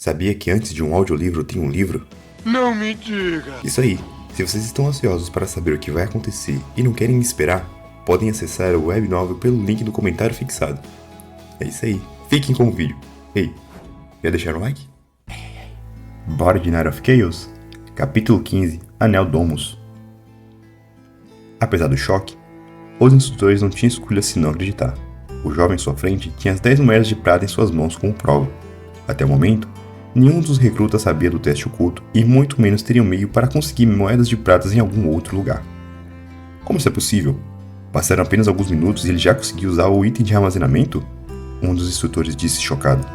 Sabia que antes de um audiolivro tem um livro? Não me diga! Isso aí. Se vocês estão ansiosos para saber o que vai acontecer e não querem esperar, podem acessar o web novel pelo link do comentário fixado. É isso aí. Fiquem com o vídeo. Ei, já deixaram o like? Bora de Night of Chaos? Capítulo 15, Anel Domus. Apesar do choque, os instrutores não tinham escolha senão acreditar. O jovem à sua frente tinha as 10 moedas de prata em suas mãos como prova. Até o momento, nenhum dos recrutas sabia do teste oculto e muito menos teriam meio para conseguir moedas de prata em algum outro lugar. Como isso é possível? Passaram apenas alguns minutos e ele já conseguiu usar o item de armazenamento? Um dos instrutores disse chocado.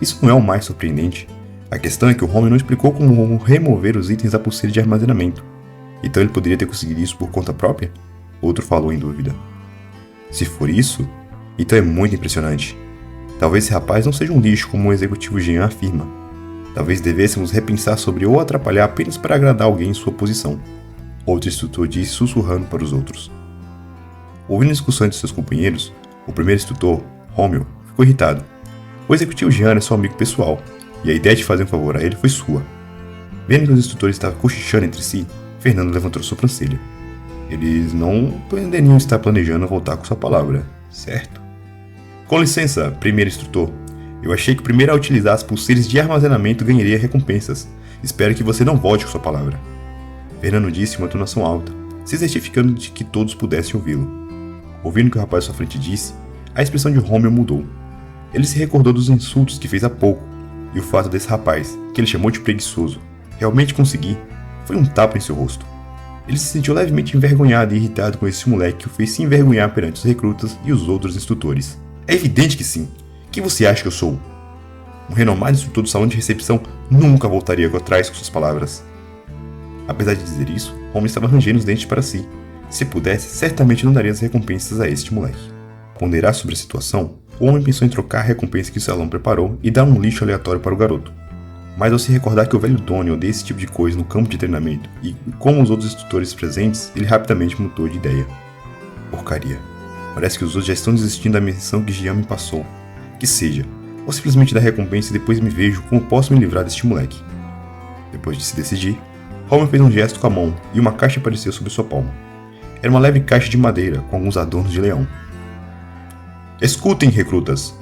Isso não é o mais surpreendente. A questão é que o Homer não explicou como remover os itens da pulseira de armazenamento. Então ele poderia ter conseguido isso por conta própria? Outro falou em dúvida. Se for isso, então é muito impressionante. Talvez esse rapaz não seja um lixo como o executivo Jean afirma. Talvez devêssemos repensar sobre ou atrapalhar apenas para agradar alguém em sua posição. Outro instrutor disse sussurrando para os outros. Ouvindo a discussão entre seus companheiros, o primeiro instrutor, Romeo, ficou irritado. O executivo Jean é seu amigo pessoal, e a ideia de fazer um favor a ele foi sua. Vendo que os instrutores estavam cochichando entre si, Fernando levantou sua sobrancelha. Eles não poderiam estar planejando voltar com sua palavra, certo? Com licença, primeiro instrutor. Eu achei que o primeiro a utilizar as pulseiras de armazenamento ganharia recompensas. Espero que você não volte com sua palavra. Fernando disse em uma entonação alta, se certificando de que todos pudessem ouvi-lo. Ouvindo o que o rapaz à sua frente disse, a expressão de Romeo mudou. Ele se recordou dos insultos que fez há pouco, e o fato desse rapaz, que ele chamou de preguiçoso, realmente conseguir, foi um tapa em seu rosto. Ele se sentiu levemente envergonhado e irritado com esse moleque que o fez se envergonhar perante os recrutas e os outros instrutores. É evidente que sim. Quem você acha que eu sou? Um renomado instrutor do salão de recepção nunca voltaria atrás com suas palavras. Apesar de dizer isso, Homer estava rangendo os dentes para si. Se pudesse, certamente não daria as recompensas a este moleque. Ao ponderar sobre a situação, o homem pensou em trocar a recompensa que o salão preparou e dar um lixo aleatório para o garoto. Mas ao se recordar que o velho Donnie odeia esse tipo de coisa no campo de treinamento e como os outros instrutores presentes, ele rapidamente mudou de ideia. Porcaria. Parece que os outros já estão desistindo da missão que Jean me passou. Que seja, ou simplesmente dar recompensa e depois me vejo como posso me livrar deste moleque. Depois de se decidir, Homer fez um gesto com a mão e uma caixa apareceu sobre sua palma. Era uma leve caixa de madeira com alguns adornos de leão. Escutem, recrutas!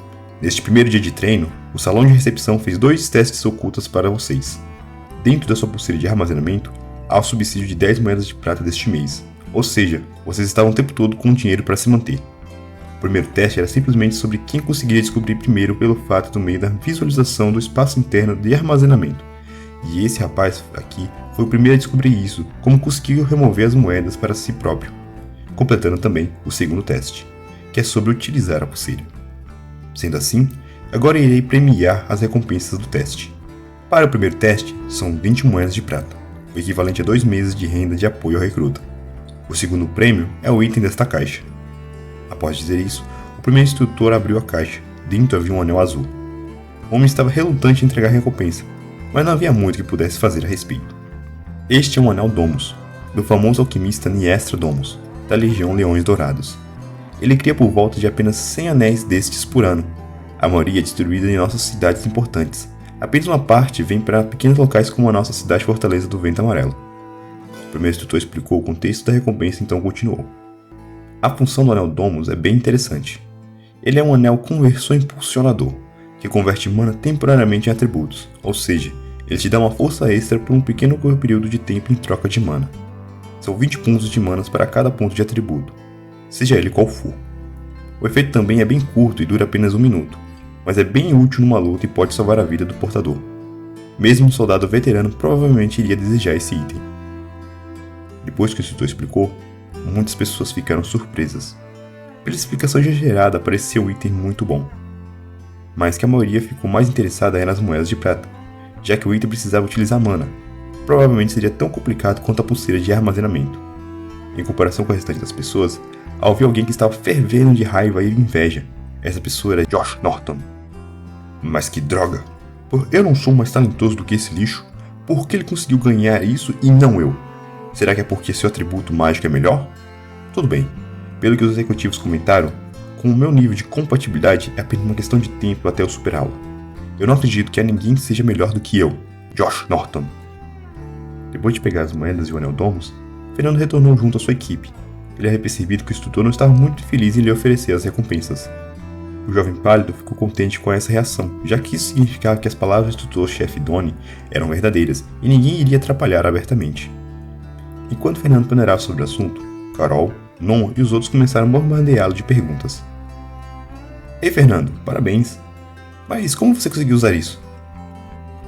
Neste primeiro dia de treino, o salão de recepção fez 2 testes ocultos para vocês. Dentro da sua pulseira de armazenamento, há o subsídio de 10 moedas de prata deste mês. Ou seja, vocês estavam o tempo todo com dinheiro para se manter. O primeiro teste era simplesmente sobre quem conseguiria descobrir primeiro pelo fato do meio da visualização do espaço interno de armazenamento. E esse rapaz aqui foi o primeiro a descobrir isso, como conseguiu remover as moedas para si próprio. Completando também o segundo teste, que é sobre utilizar a pulseira. Sendo assim, agora irei premiar as recompensas do teste. Para o primeiro teste, são 20 moedas de prata, o equivalente a 2 meses de renda de apoio ao recruta. O segundo prêmio é o item desta caixa. Após dizer isso, o primeiro instrutor abriu a caixa. Dentro havia um anel azul. O homem estava relutante em entregar a recompensa, mas não havia muito que pudesse fazer a respeito. Este é um anel Domus, do famoso alquimista Niestra Domus, da Legião Leões Dourados. Ele cria por volta de apenas 100 anéis destes por ano. A maioria é distribuída em nossas cidades importantes. Apenas uma parte vem para pequenos locais como a nossa cidade Fortaleza do Vento Amarelo. O primeiro instrutor explicou o contexto da recompensa e então continuou. A função do Anel Domus é bem interessante. Ele é um anel conversor impulsionador, que converte mana temporariamente em atributos, ou seja, ele te dá uma força extra por um pequeno período de tempo em troca de mana. São 20 pontos de manas para cada ponto de atributo, seja ele qual for. O efeito também é bem curto e dura apenas 1 minuto, mas é bem útil numa luta e pode salvar a vida do portador. Mesmo um soldado veterano provavelmente iria desejar esse item. Depois que o instrutor explicou, muitas pessoas ficaram surpresas. Pela explicação exagerada, parecia um item muito bom. Mas que a maioria ficou mais interessada era nas moedas de prata, já que o item precisava utilizar mana. Provavelmente seria tão complicado quanto a pulseira de armazenamento. Em comparação com o restante das pessoas, ao ver alguém que estava fervendo de raiva e inveja, essa pessoa era Josh Norton. Mas que droga! Eu não sou mais talentoso do que esse lixo? Por que ele conseguiu ganhar isso e não eu? Será que é porque seu atributo mágico é melhor? Tudo bem, pelo que os executivos comentaram, com o meu nível de compatibilidade é apenas uma questão de tempo até eu superá-lo. Eu não acredito que há ninguém que seja melhor do que eu, Josh Norton. Depois de pegar as moedas e o anel Domus, Fernando retornou junto à sua equipe. Ele havia percebido que o instrutor não estava muito feliz em lhe oferecer as recompensas. O jovem pálido ficou contente com essa reação, já que isso significava que as palavras do instrutor-chefe Donnie eram verdadeiras e ninguém iria atrapalhar abertamente. Enquanto Fernando paneirava sobre o assunto, Carol, Non e os outros começaram a bombardeá-lo de perguntas. Ei Fernando, parabéns! Mas como você conseguiu usar isso?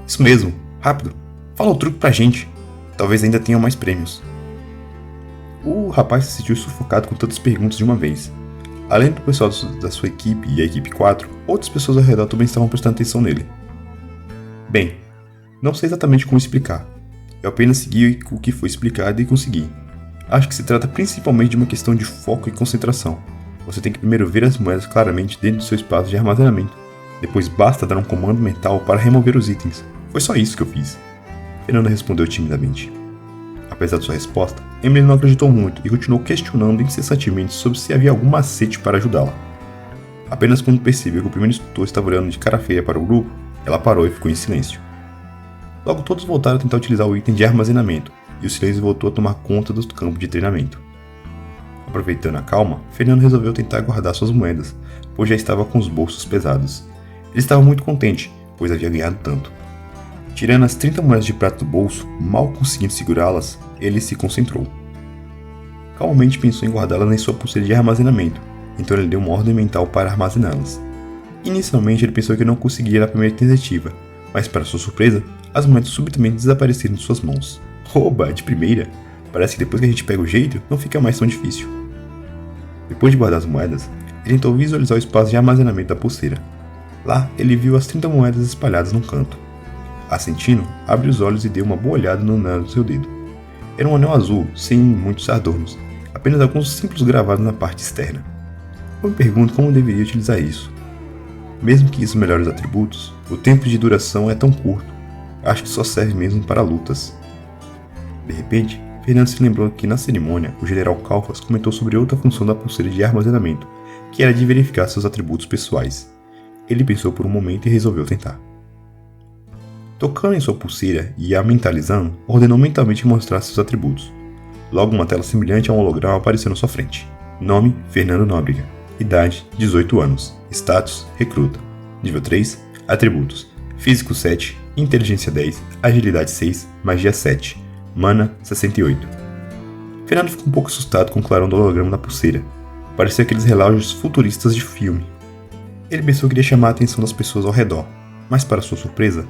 Isso mesmo, rápido! Fala o truque pra gente! Talvez ainda tenham mais prêmios. O rapaz se sentiu sufocado com tantas perguntas de uma vez. Além do pessoal da sua equipe e a equipe 4, outras pessoas ao redor também estavam prestando atenção nele. Bem, não sei exatamente como explicar. Eu apenas segui o que foi explicado e consegui. Acho que se trata principalmente de uma questão de foco e concentração. Você tem que primeiro ver as moedas claramente dentro do seu espaço de armazenamento. Depois basta dar um comando mental para remover os itens. Foi só isso que eu fiz. Fernanda respondeu timidamente. Apesar de sua resposta, Emily não acreditou muito e continuou questionando incessantemente sobre se havia algum macete para ajudá-la. Apenas quando percebeu que o primeiro instrutor estava olhando de cara feia para o grupo, ela parou e ficou em silêncio. Logo todos voltaram a tentar utilizar o item de armazenamento, e o silêncio voltou a tomar conta do campo de treinamento. Aproveitando a calma, Fernando resolveu tentar guardar suas moedas, pois já estava com os bolsos pesados. Ele estava muito contente, pois havia ganhado tanto. Tirando as 30 moedas de prata do bolso, mal conseguindo segurá-las, ele se concentrou. Calmamente pensou em guardá-las em sua pulseira de armazenamento, então ele deu uma ordem mental para armazená-las. Inicialmente ele pensou que não conseguiria na primeira tentativa, mas para sua surpresa, as moedas subitamente desapareceram de suas mãos. Oba, de primeira! Parece que depois que a gente pega o jeito, não fica mais tão difícil. Depois de guardar as moedas, ele tentou visualizar o espaço de armazenamento da pulseira. Lá, ele viu as 30 moedas espalhadas num canto. Assentindo, abriu os olhos e deu uma boa olhada no anel do seu dedo. Era um anel azul, sem muitos adornos, apenas alguns simples gravados na parte externa. Eu me pergunto como deveria utilizar isso. Mesmo que isso melhore os atributos, o tempo de duração é tão curto. Acho que só serve mesmo para lutas. De repente, Fernando se lembrou que na cerimônia, o general Calfas comentou sobre outra função da pulseira de armazenamento, que era de verificar seus atributos pessoais. Ele pensou por um momento e resolveu tentar. Tocando em sua pulseira e a mentalizando, ordenou mentalmente mostrar seus atributos. Logo uma tela semelhante a um holograma apareceu na sua frente. Nome, Fernando Nóbrega. Idade, 18 anos. Status, recruta. Nível 3, atributos. Físico 7, inteligência 10, agilidade 6, magia 7, mana 68. Fernando ficou um pouco assustado com o clarão do holograma na pulseira. Parecia aqueles relógios futuristas de filme. Ele pensou que iria chamar a atenção das pessoas ao redor, mas para sua surpresa,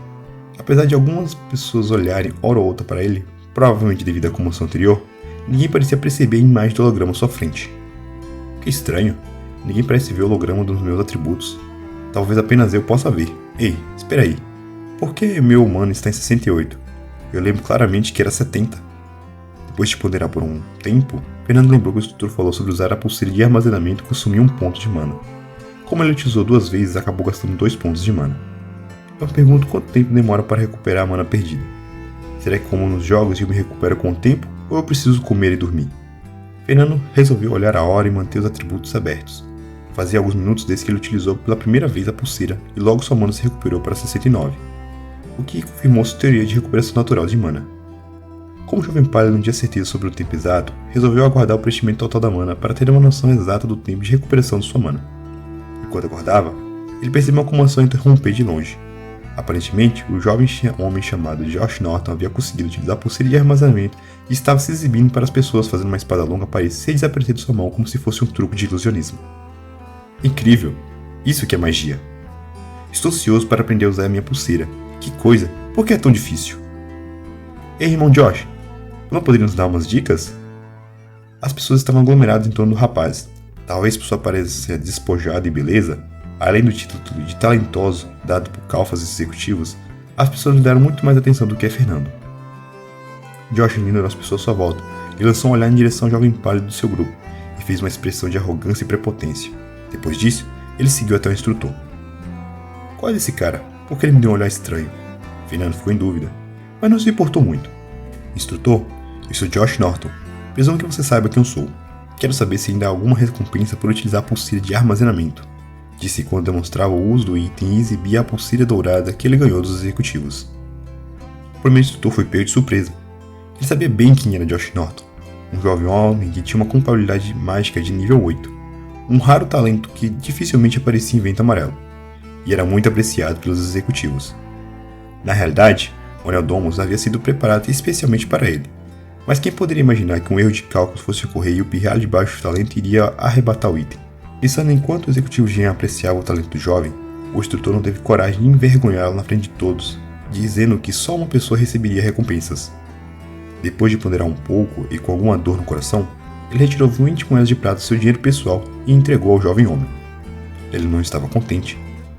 apesar de algumas pessoas olharem hora ou outra para ele, provavelmente devido à comoção anterior, ninguém parecia perceber a imagem do holograma à sua frente. Que estranho, ninguém parece ver o holograma dos meus atributos. Talvez apenas eu possa ver. Ei, espera aí. Por que meu humano está em 68? Eu lembro claramente que era 70. Depois de ponderar por um tempo, Fernando lembrou que o instrutor falou sobre usar a pulseira de armazenamento que consumia 1 ponto de mana. Como ele utilizou 2 vezes, acabou gastando 2 pontos de mana. Eu me pergunto quanto tempo demora para recuperar a mana perdida. Será que como nos jogos eu me recupero com o tempo, ou eu preciso comer e dormir? Fernando resolveu olhar a hora e manter os atributos abertos. Fazia alguns minutos desde que ele utilizou pela primeira vez a pulseira e logo sua mana se recuperou para 69, o que confirmou sua teoria de recuperação natural de mana. Como o jovem pálido não tinha certeza sobre o tempo exato, resolveu aguardar o preenchimento total da mana para ter uma noção exata do tempo de recuperação de sua mana. Enquanto aguardava, ele percebeu uma comoção interromper de longe. Aparentemente, o jovem homem chamado Josh Norton havia conseguido utilizar a pulseira de armazenamento e estava se exibindo para as pessoas fazendo uma espada longa parecer desaparecer de sua mão como se fosse um truque de ilusionismo. Incrível! Isso que é magia! Estou ansioso para aprender a usar a minha pulseira. Que coisa! Por que é tão difícil? Ei, irmão Josh, não poderia nos dar umas dicas? As pessoas estavam aglomeradas em torno do rapaz. Talvez por sua aparência despojada e beleza, além do título de talentoso dado por calfas executivos, as pessoas lhe deram muito mais atenção do que a Fernando. Josh ignorou as pessoas à sua volta e lançou um olhar em direção ao jovem pálido do seu grupo e fez uma expressão de arrogância e prepotência. Depois disso, ele seguiu até o instrutor. Qual é esse cara? Por que ele me deu um olhar estranho? Fernando ficou em dúvida, mas não se importou muito. Instrutor, eu sou Josh Norton. Presumo que você saiba quem eu sou. Quero saber se ainda há alguma recompensa por utilizar a pulseira de armazenamento. disse quando demonstrava o uso do item e exibia a pulseira dourada que ele ganhou dos executivos. O primeiro instrutor foi pego de surpresa. Ele sabia bem quem era Josh Norton, um jovem homem que tinha uma compatibilidade mágica de nível 8, um raro talento que dificilmente aparecia em Vento Amarelo, e era muito apreciado pelos executivos. Na realidade, o Neodomus havia sido preparado especialmente para ele, mas quem poderia imaginar que um erro de cálculo fosse ocorrer e o pirralho de baixo talento iria arrebatar o item? Pensando em quanto o executivo Jean apreciava o talento do jovem, o instrutor não teve coragem de envergonhá-lo na frente de todos, dizendo que só uma pessoa receberia recompensas. Depois de ponderar um pouco e com alguma dor no coração, ele retirou 20 moedas de prata do seu dinheiro pessoal e entregou ao jovem homem. Ele não estava contente,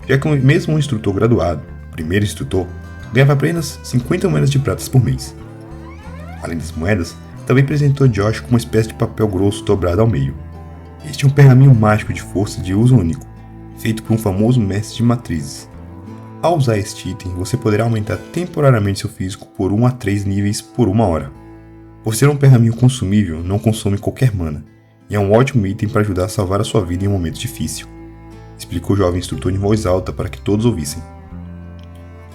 já que mesmo um instrutor graduado, primeiro instrutor, ganhava apenas 50 moedas de prata por mês. Além das moedas, também apresentou Josh com uma espécie de papel grosso dobrado ao meio. Este é um pergaminho mágico de força de uso único, feito por um famoso mestre de matrizes. Ao usar este item, você poderá aumentar temporariamente seu físico por 1 a 3 níveis por 1 hora. Por ser um pergaminho consumível, não consome qualquer mana, e é um ótimo item para ajudar a salvar a sua vida em um momento difícil, explicou o jovem instrutor em voz alta para que todos ouvissem.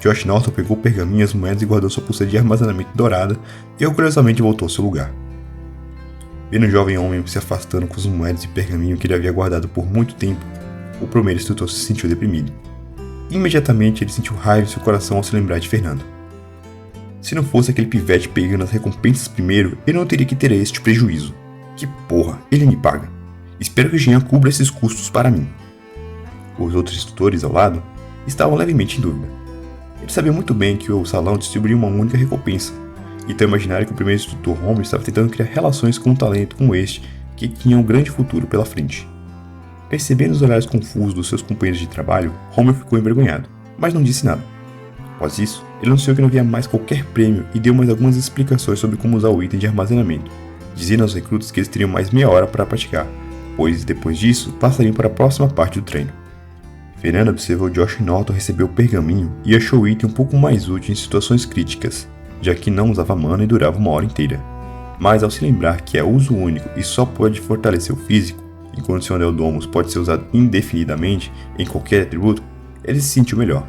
Josh Norton pegou o pergaminho e as moedas e guardou sua pulseira de armazenamento dourada e orgulhosamente voltou ao seu lugar. Vendo o jovem homem se afastando com as moedas e pergaminho que ele havia guardado por muito tempo, o primeiro instrutor se sentiu deprimido. Imediatamente ele sentiu raiva em seu coração ao se lembrar de Fernando. Se não fosse aquele pivete pegando as recompensas primeiro, ele não teria que ter este prejuízo. Que porra, ele me paga. Espero que Jean cubra esses custos para mim. Os outros instrutores ao lado estavam levemente em dúvida. Ele sabia muito bem que o salão distribuía uma única recompensa, então imaginaram que o primeiro instrutor Homer estava tentando criar relações com um talento como este que tinha um grande futuro pela frente. Percebendo os olhares confusos dos seus companheiros de trabalho, Homer ficou envergonhado, mas não disse nada. Após isso, ele anunciou que não havia mais qualquer prêmio e deu mais algumas explicações sobre como usar o item de armazenamento, dizendo aos recrutas que eles teriam mais meia hora para praticar, pois depois disso passariam para a próxima parte do treino. Fernando observou Josh Norton receber o pergaminho e achou o item um pouco mais útil em situações críticas, já que não usava mana e durava 1 hora inteira. Mas ao se lembrar que é uso único e só pode fortalecer o físico, enquanto seu Neodomus pode ser usado indefinidamente em qualquer atributo, ele se sentiu melhor.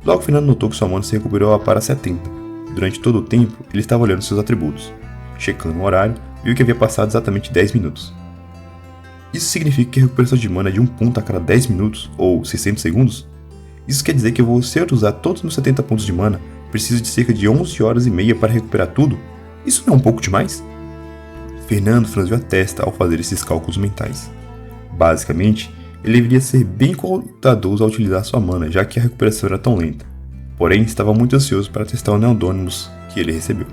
Logo Fernando notou que sua mana se recuperou para 70. Durante todo o tempo, ele estava olhando seus atributos. Checando o horário, viu que havia passado exatamente 10 minutos. Isso significa que a recuperação de mana é de 1 ponto a cada 10 minutos, ou 600 segundos? Isso quer dizer que se eu usar todos os meus 70 pontos de mana, preciso de cerca de 11 horas e meia para recuperar tudo? Isso não é um pouco demais? Fernando franziu a testa ao fazer esses cálculos mentais. Basicamente, ele deveria ser bem cuidadoso ao utilizar sua mana, já que a recuperação era tão lenta. Porém, estava muito ansioso para testar o Neodomus que ele recebeu.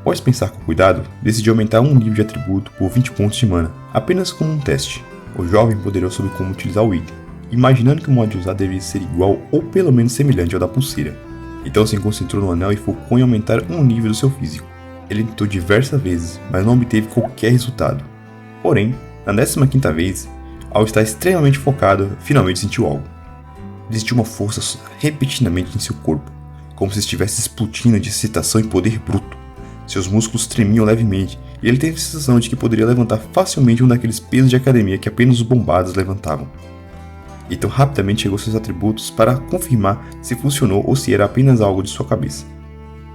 Após pensar com cuidado, decidiu aumentar um nível de atributo por 20 pontos de mana, apenas como um teste. O jovem ponderou sobre como utilizar o item, imaginando que o modo de usar deveria ser igual ou pelo menos semelhante ao da pulseira. Então se concentrou no anel e focou em aumentar um nível do seu físico. Ele tentou diversas vezes, mas não obteve qualquer resultado. Porém, na 15ª vez, ao estar extremamente focado, finalmente sentiu algo. Ele sentiu uma força repetidamente em seu corpo, como se estivesse explodindo de excitação e poder bruto. Seus músculos tremiam levemente, e ele teve a sensação de que poderia levantar facilmente um daqueles pesos de academia que apenas os bombados levantavam. Então rapidamente chegou seus atributos para confirmar se funcionou ou se era apenas algo de sua cabeça.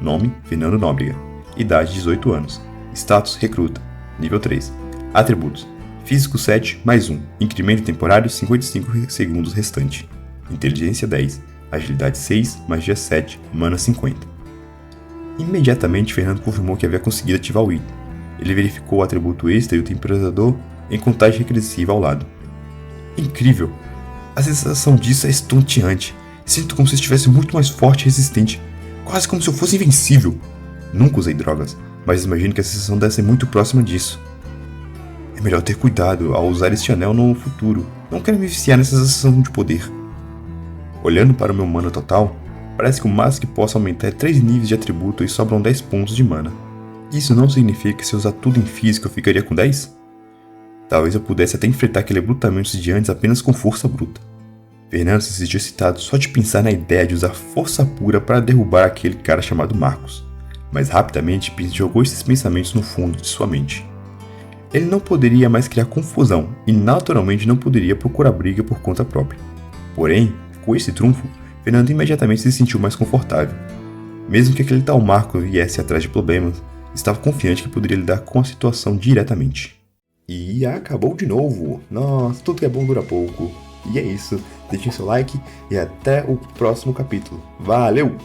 Nome: Fernando Nóbrega. Idade: 18 anos. Status: recruta. Nível 3. Atributos: Físico 7, mais 1. Incremento temporário 55 segundos restante. Inteligência 10. Agilidade 6, magia 7, mana 50. Imediatamente Fernando confirmou que havia conseguido ativar o item. Ele verificou o atributo extra e o temporizador em contagem regressiva ao lado. Incrível! A sensação disso é estonteante. Sinto como se estivesse muito mais forte e resistente. Quase como se eu fosse invencível. Nunca usei drogas, mas imagino que a sensação deve ser muito próxima disso. É melhor ter cuidado ao usar este anel no futuro. Não quero me viciar nessa sensação de poder. Olhando para o meu mana total, parece que o máximo que posso aumentar é 3 níveis de atributo e sobram 10 pontos de mana. Isso não significa que se eu usar tudo em físico eu ficaria com 10? Talvez eu pudesse até enfrentar aquele abrutamento de antes apenas com força bruta. Fernando se sentiu excitado só de pensar na ideia de usar força pura para derrubar aquele cara chamado Marcos, mas rapidamente jogou esses pensamentos no fundo de sua mente. Ele não poderia mais criar confusão e naturalmente não poderia procurar briga por conta própria. Porém, com esse trunfo, Fernando imediatamente se sentiu mais confortável. Mesmo que aquele tal Marco viesse atrás de problemas, estava confiante que poderia lidar com a situação diretamente. E acabou de novo! Nossa, tudo que é bom dura pouco. E é isso, deixem seu like e até o próximo capítulo. Valeu!